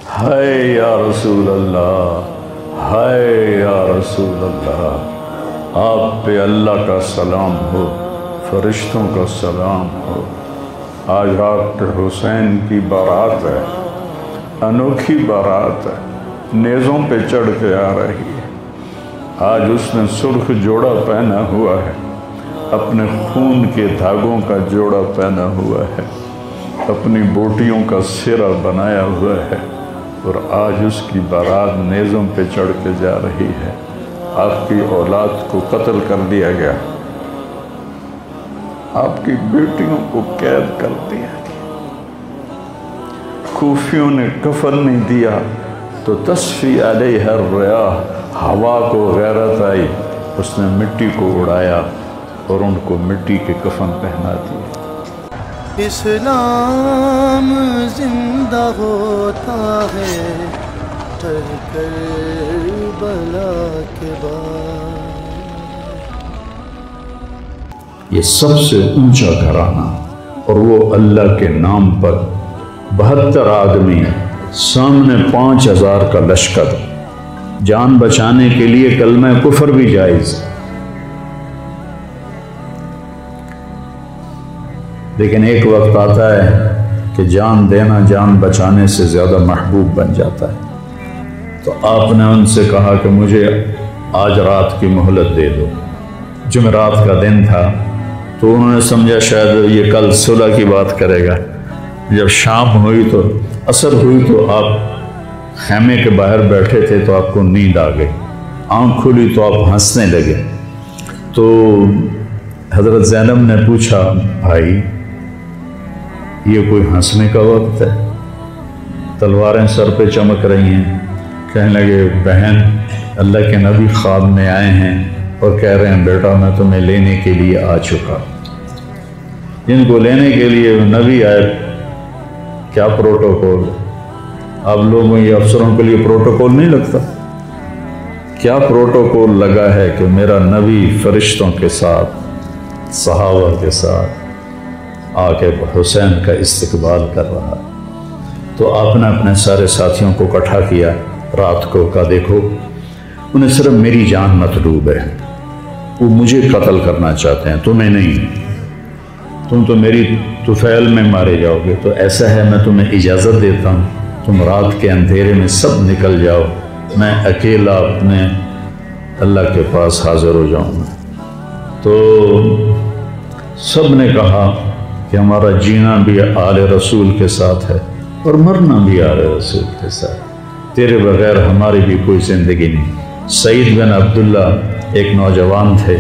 ہائے یا رسول اللہ، ہائے یا رسول اللہ، آپ پہ اللہ کا سلام ہو، فرشتوں کا سلام ہو۔ آج ڈاکٹر حسین کی بارات ہے، انوکھی بارات ہے، نیزوں پہ چڑھ کے آ رہی ہے۔ آج اس نے سرخ جوڑا پہنا ہوا ہے، اپنے خون کے دھاگوں کا جوڑا پہنا ہوا ہے، اپنی بوٹیوں کا سرہ بنایا ہوا ہے، اور آج اس کی بارات نیزوں پہ چڑھ کے جا رہی ہے۔ آپ کی اولاد کو قتل کر دیا گیا، آپ کی بیٹیوں کو قید کر دیا گیا، کوفیوں نے کفن نہیں دیا تو تصفی علیہ الریاح، ہوا کو غیرت آئی، اس نے مٹی کو اڑایا اور ان کو مٹی کے کفن پہنا دیا۔ اسلام زندہ ہوتا ہے ہر کربلا کے بعد۔ یہ سب سے اونچا گھرانہ، اور وہ اللہ کے نام پر 72 آدمی، سامنے 5000 کا لشکر، جان بچانے کے لیے کلمہ کفر بھی جائز، لیکن ایک وقت آتا ہے کہ جان دینا جان بچانے سے زیادہ محبوب بن جاتا ہے۔ تو آپ نے ان سے کہا کہ مجھے آج رات کی مہلت دے دو۔ جمعرات کا دن تھا تو انہوں نے سمجھا شاید یہ کل صلح کی بات کرے گا۔ جب شام ہوئی تو عصر ہوئی تو آپ خیمے کے باہر بیٹھے تھے تو آپ کو نیند آ گئی، آنکھ کھلی تو آپ ہنسنے لگے۔ تو حضرت زینب نے پوچھا، بھائی یہ کوئی ہنسنے کا وقت ہے؟ تلواریں سر پہ چمک رہی ہیں۔ کہنے لگے، بہن اللہ کے نبی خواب میں آئے ہیں اور کہہ رہے ہیں بیٹا میں تمہیں لینے کے لیے آ چکا۔ جن کو لینے کے لیے نبی آئے، کیا پروٹوکول؟ آپ لوگوں یہ افسروں کے لیے پروٹوکول نہیں لگتا؟ کیا پروٹوکول لگا ہے کہ میرا نبی فرشتوں کے ساتھ، صحابہ کے ساتھ آ کے حسین کا استقبال کر رہا۔ تو آپ نے اپنے سارے ساتھیوں کو اکٹھا کیا رات کو، کہا دیکھو انہیں صرف میری جان مطلوب ہے، وہ مجھے قتل کرنا چاہتے ہیں، تمہیں نہیں، تم تو میری طفیل میں مارے جاؤ گے۔ تو ایسا ہے میں تمہیں اجازت دیتا ہوں، تم رات کے اندھیرے میں سب نکل جاؤ، میں اکیلا اپنے اللہ کے پاس حاضر ہو جاؤں گا۔ تو سب نے کہا کہ ہمارا جینا بھی آل رسول کے ساتھ ہے اور مرنا بھی آل رسول کے ساتھ، تیرے بغیر ہماری بھی کوئی زندگی نہیں۔ سعید بن عبداللہ ایک نوجوان تھے،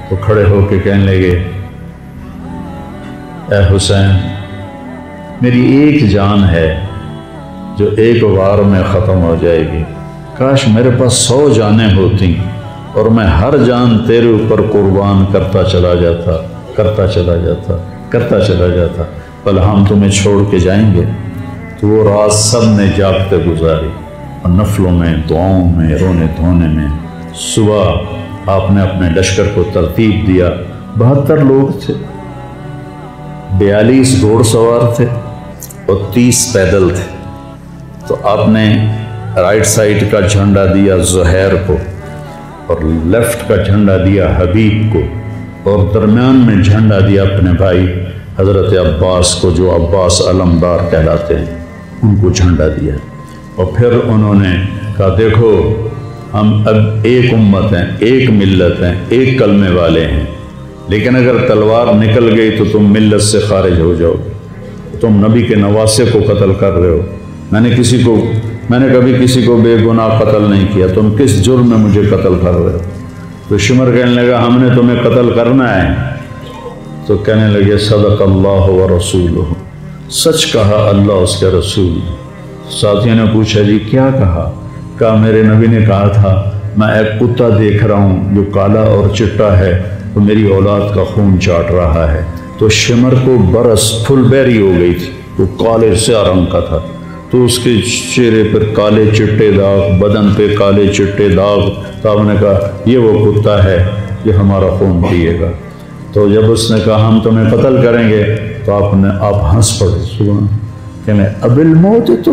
تو کھڑے ہو کے کہنے لگے، اے حسین میری ایک جان ہے جو ایک وار میں ختم ہو جائے گی، کاش میرے پاس 100 جانیں ہوتی اور میں ہر جان تیرے اوپر قربان کرتا چلا جاتا، بل ہم تمہیں چھوڑ کے جائیں گے۔ تو وہ رات سب نے جاگتے گزاری، اور نفلوں میں، دعاؤں میں، رونے دھونے میں۔ صبح آپ نے اپنے لشکر کو ترتیب دیا، 72 لوگ تھے، 42 گھوڑ سوار تھے اور 30 پیدل تھے۔ تو آپ نے رائٹ سائڈ کا جھنڈا دیا زہیر کو، اور لیفٹ کا جھنڈا دیا حبیب کو، اور درمیان میں جھنڈا دیا اپنے بھائی حضرت عباس کو، جو عباس علمدار کہلاتے ہیں، ان کو جھنڈا دیا۔ اور پھر انہوں نے کہا دیکھو ہم اب ایک امت ہیں، ایک ملت ہیں، ایک کلمے والے ہیں، لیکن اگر تلوار نکل گئی تو تم ملت سے خارج ہو جاؤ گے، تم نبی کے نواسے کو قتل کر رہے ہو، میں نے کبھی کسی کو بے گناہ قتل نہیں کیا، تم کس جرم میں مجھے قتل کر رہے ہو؟ تو شمر کہنے لگا ہم نے تمہیں قتل کرنا ہے۔ تو کہنے لگے صدق اللہ و رسولہ، سچ کہا اللہ اس کے رسول۔ ساتھیوں نے پوچھا جی کیا کہا؟ کہا میرے نبی نے کہا تھا میں ایک کتا دیکھ رہا ہوں جو کالا اور چٹا ہے، وہ میری اولاد کا خون چاٹ رہا ہے۔ تو شمر کو برس پھل بیری ہو گئی تھی، وہ کالے سیاہ رنگ کا تھا، تو اس کے چہرے پر کالے چٹے داغ، بدن پہ کالے چٹے داغ۔ تو آپ نے کہا یہ وہ کتا ہے یہ ہمارا خون پیے گا۔ تو جب اس نے کہا ہم تمہیں قتل کریں گے تو آپ ہنس پڑے، سبحان، کہ میں اب الموت تو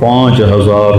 5000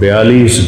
42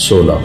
16।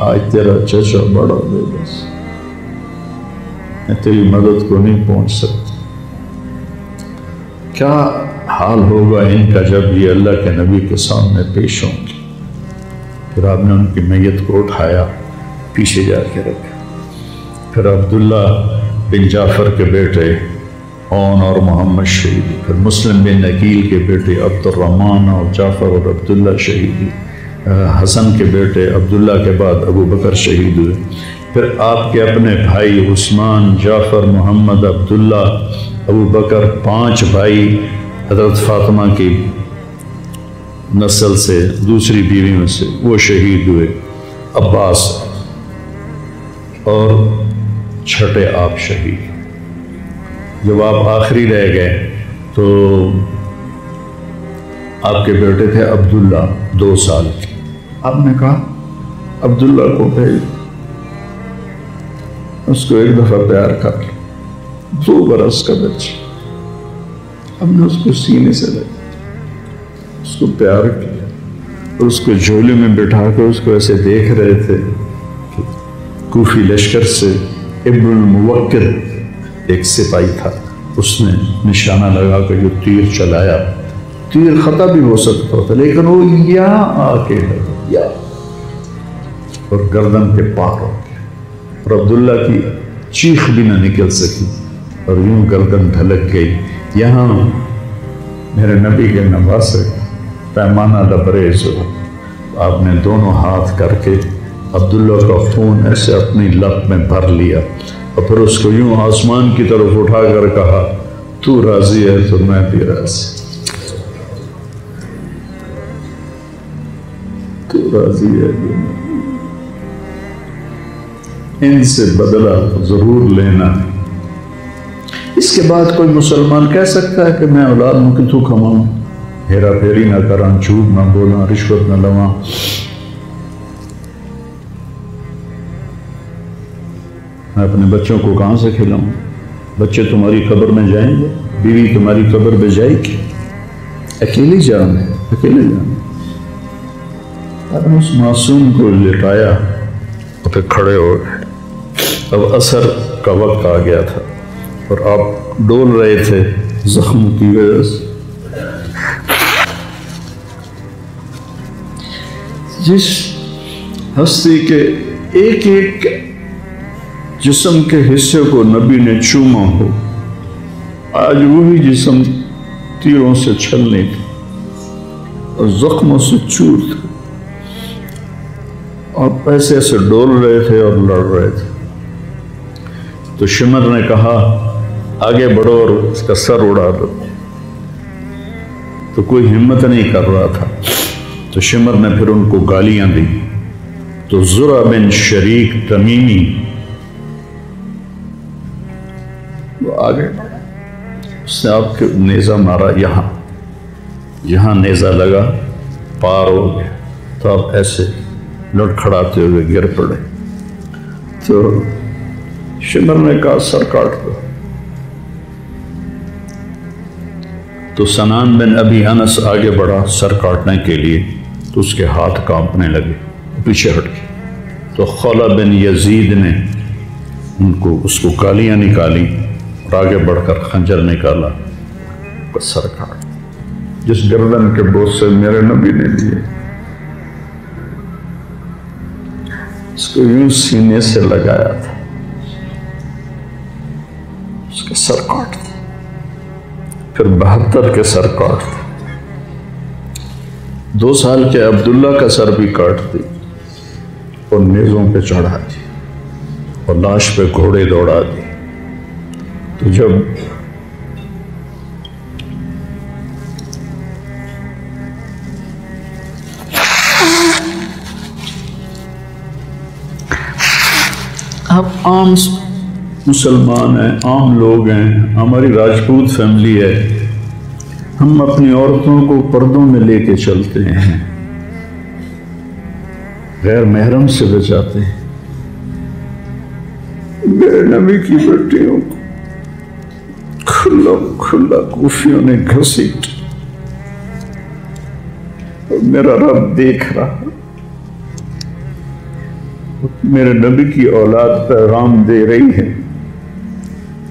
آج تیرا چچا بڑا بے بس، میں تیری مدد کو نہیں پہنچ سکتا۔ کیا حال ہوگا ان کا جب یہ اللہ کے نبی کے سامنے پیش ہوں گے۔ پھر آپ نے ان کی میت کو اٹھایا، پیچھے جا کے رکھا۔ پھر عبداللہ بن جعفر کے بیٹے اون اور محمد شہید، پھر مسلم بن عقیل کے بیٹے عبد الرحمن اور جعفر اور عبداللہ شہید، حسن کے بیٹے عبداللہ کے بعد ابو بکر شہید ہوئے۔ پھر آپ کے اپنے بھائی عثمان، جعفر، محمد، عبداللہ، ابو بکر، 5 بھائی حضرت فاطمہ کی نسل سے، دوسری بیویوں سے، وہ شہید ہوئے۔ عباس اور چھٹے آپ شہید۔ جب آپ آخری رہ گئے تو آپ کے بیٹے تھے عبداللہ 2 سال کے۔ آپ نے کہا عبداللہ کو بھیج، اس کو ایک دفعہ پیار کر لیا۔ 2 برس کا بچہ، ہم نے اس کو سینے سے لگا، اس کو پیار کیا، اور اس کو جھولے میں بٹھا کر اس کو ایسے دیکھ رہے تھے کہ کوفی لشکر سے ابن الموکر ایک سپاہی تھا، اس نے نشانہ لگا کر جو تیر چلایا، تیر خطا بھی ہو سکتا تھا لیکن وہ یہاں آ کے لگا اور گردن کے پار ہو گیا، اور عبداللہ کی چیخ بھی نہ نکل سکی اور یوں گردن ڈھلک گئی۔ یہاں میرے نبی کے نواسے پیمانہ لبریز ہو، آپ نے دونوں ہاتھ کر کے عبداللہ کا خون ایسے اپنی لب میں بھر لیا، اور پھر اس کو یوں آسمان کی طرف اٹھا کر کہا تو راضی ہے تو میں بھی راضی، تو راضی ہے تو میں۔ ان سے بدلہ ضرور لینا۔ اس کے بعد کوئی مسلمان کہہ سکتا ہے کہ میں اولاد ہوں کہ تو کماؤں، ہیرا پھیری نہ کراں، جھوٹ نہ بولاں، رشوت نہ لواں۔ میں اپنے بچوں کو کہاں سے کھلاؤں؟ بچے تمہاری قبر میں جائیں گے، بیوی تمہاری قبر میں جائے گی، اکیلی جان ہے، اکیلے جان۔ آپ نے اس معصوم کو لٹایا اور پھر کھڑے ہو گئے۔ اب عصر کا وقت آ گیا تھا اور آپ ڈول رہے تھے زخم کی وجہ سے۔ جس ہستی کے ایک ایک جسم کے حصے کو نبی نے چوما ہو، آج وہی جسم تیروں سے چھلنے تھی اور زخموں سے چور تھا، آپ ایسے ایسے ڈول رہے تھے اور لڑ رہے تھے۔ تو شمر نے کہا آگے بڑھو اور اس کا سر اڑا دو، تو کوئی ہمت نہیں کر رہا تھا۔ تو شمر نے پھر ان کو گالیاں دی، تو زرع بن شریک تمیمی وہ آگے بڑھا، اس نے آپ کے نیزہ مارا، یہاں نیزہ لگا، پار ہو گیا، تو آپ ایسے لڑکھڑاتے ہوئے گر پڑے۔ تو شمر نے کہا سر کاٹ دو۔ تو سنان بن ابی انس آگے بڑھا سر کاٹنے کے لیے، تو اس کے ہاتھ کانپنے لگے، پیچھے ہٹ گئے۔ تو خولہ بن یزید نے اس کو گالیاں نکالی اور آگے بڑھ کر خنجر نکالا، سر کاٹ۔ جس گردن کے بوجھ سے میرے نبی نے لیے، اس کو یوں سینے سے لگایا تھا، اس کا سر کاٹ دیا۔ پھر 72 کے سر کاٹ دیا، 2 سال کے عبداللہ کا سر بھی کاٹ دی اور نیزوں پہ چڑھا دی اور لاش پہ گھوڑے دوڑا دی۔ تو جب آپ عام مسلمان ہیں، عام لوگ ہیں، ہماری راجپوت فیملی ہے، ہم اپنی عورتوں کو پردوں میں لے کے چلتے ہیں، غیر محرم سے بچاتے ہیں۔ میرے نبی کی بیٹیوں کو کھلا کوفیوں نے گھسیٹ، اور میرا رب دیکھ رہا، میرے نبی کی اولاد پیغام دے رہی ہے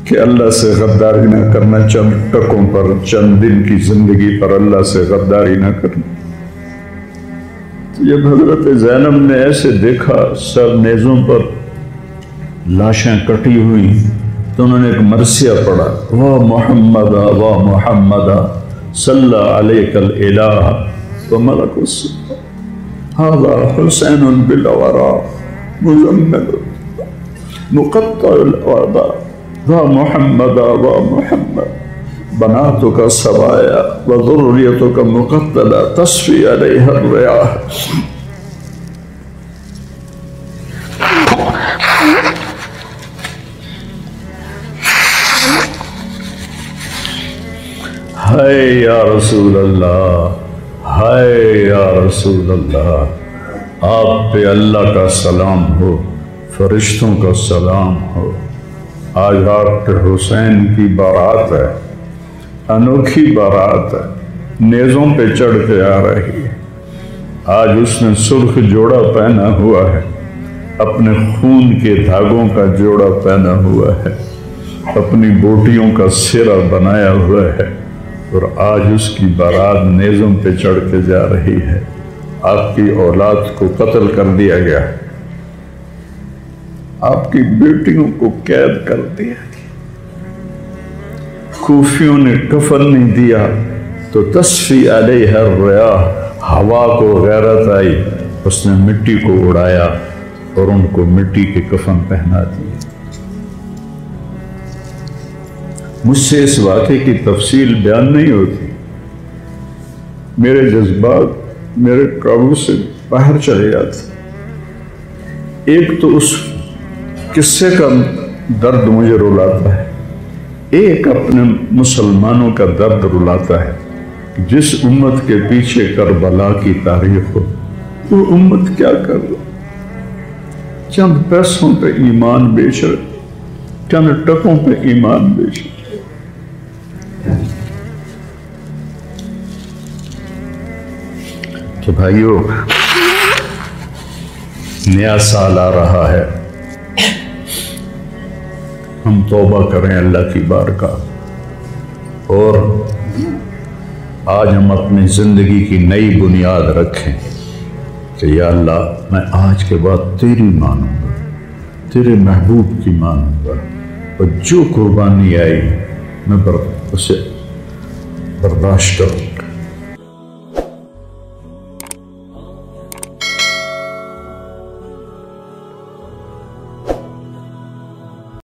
کہ اللہ سے غداری نہ کرنا، چند ٹکوں پر، چند دن کی زندگی پر اللہ سے غداری نہ کرنا۔ جب حضرت زینب نے ایسے دیکھا سر نیزوں پر لاشیں کٹی ہوئی تو انہوں نے ایک مرثیہ پڑھا، وا محمد وا محمد صلی علیک الالہ وملک السماء ھذا حسین بالورا مزمل مقطع الاعضاء وا محمد وا محمد بناتک سوایا وذریتک مقتلہ تصفی علیہ الریاح۔ ہائے یا رسول اللہ، ہائے یا رسول اللہ، آپ پہ اللہ کا سلام ہو، فرشتوں کا سلام ہو۔ آج ڈاکٹر حسین کی بارات ہے، انوکھی بارات ہے، نیزوں پہ چڑھ کے آ رہی ہے۔ آج اس نے سرخ جوڑا پہنا ہوا ہے، اپنے خون کے دھاگوں کا جوڑا پہنا ہوا ہے، اپنی بوٹیوں کا سرا بنایا ہوا ہے، اور آج اس کی بارات نیزوں پہ چڑھ کے جا رہی ہے۔ آپ کی اولاد کو قتل کر دیا گیا، آپ کی بیٹیوں کو قید کر دیا گیا، کوفیوں نے کفن نہیں دیا تو تصفی علیہ الریاح، ہوا کو غیرت آئی، اس نے مٹی کو اڑایا اور ان کو مٹی کے کفن پہنا دیے۔ مجھ سے اس واقعے کی تفصیل بیان نہیں ہوتی، میرے جذبات میرے قابو سے باہر چلے جاتے۔ ایک تو اس قصے کا درد مجھے رلاتا ہے، ایک اپنے مسلمانوں کا درد رلاتا ہے۔ جس امت کے پیچھے کربلا کی تاریخ ہو، وہ امت کیا کر رہی؟ چند پیسوں پہ ایمان بیچ رہے، چند ٹکوں پہ ایمان بیچ رہے۔ تو بھائیو، نیا سال آ رہا ہے، ہم توبہ کریں اللہ کی بارگاہ، اور آج ہم اپنی زندگی کی نئی بنیاد رکھیں کہ یا اللہ میں آج کے بعد تیری مانوں گا، تیرے محبوب کی مانوں گا، اور جو قربانی آئی میں اسے برداشت کروں گا۔